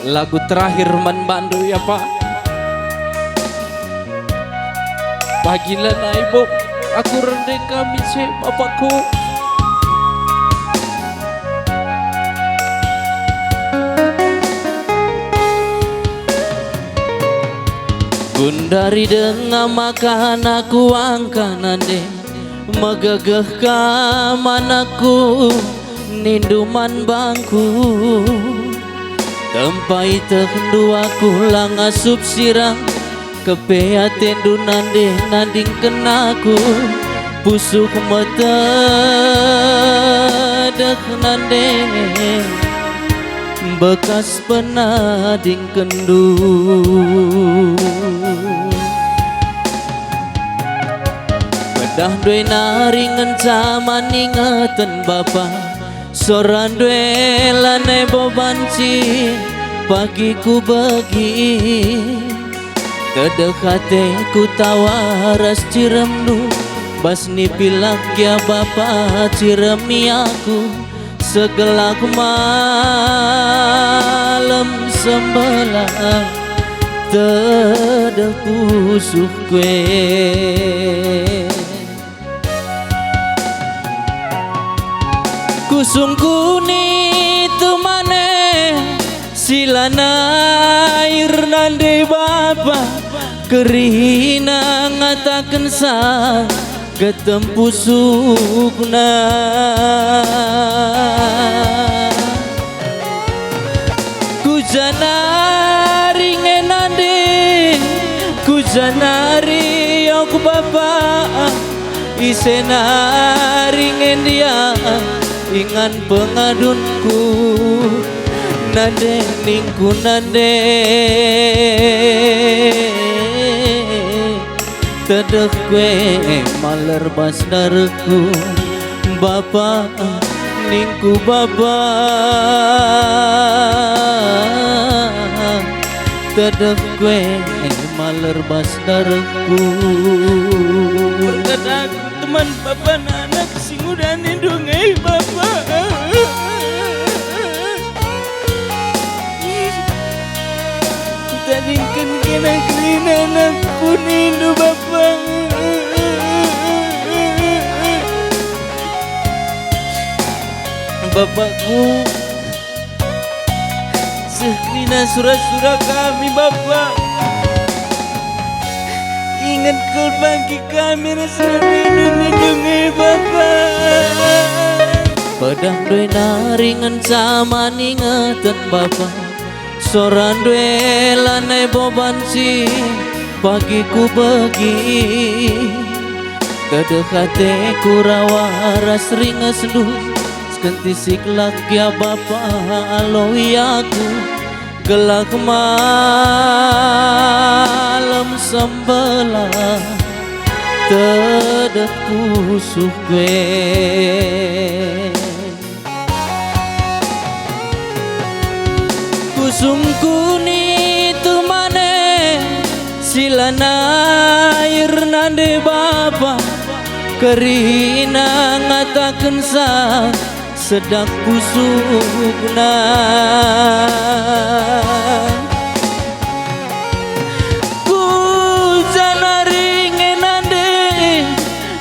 Lagu terakhir Man Bandu ya Pak. Bagilah na ibu, aku rendeng kami si Bapakku. Gundari dengan makan aku angkanande megagah kamanaku ninduman bangku tempai tekndu aku lang asup sirang kepea tendu nande nanding kenaku pusuk mata dek nande bekas penading kendu bedah due naringan zaman ingatan bapa soran due lane bobanci pagiku bagi tedekate ku tawaras ciremnu basni pilak ya bapa ciremi aku segelak malam sembelah tedek pusuk kue kusung kuni temane silana air nande bapa kerina ngatakan sa ketempu sukna kujanari ngenande kujanari aku bapa isenari ngendia ingan pengadunku nande ningku nande tedek kue maler basdarku bapa ningku bapa tedek kue maler basdarku berkata teman bapa anak sing udah nindungi bapa tadingkan kena kelina anakku nindu bapa bapakku sekelina surat-surat kami bapa ingat kau bagi kami rasa lindungi bapa pedang due naringan sama ingatan bapa soran due lanai bobanci pagiku bagi kedekate kurawaras ringas lu sekenti siklak ya bapa aloi aku gelak malam sembelah tedek pusuk gue kusung kuni temane silana air nande bapa kerina ngatakan sa sedak pusukna ku janari ngenande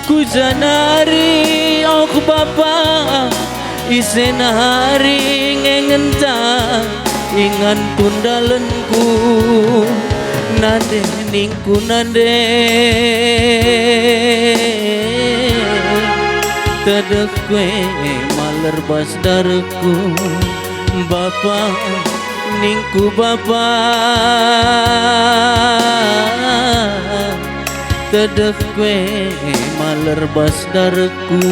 ku janari aku bapa isenari ngengenta ingan pundalenku nande ningku nande tedek kue maler basdarku bapa ningku bapa tedek kue maler basdarku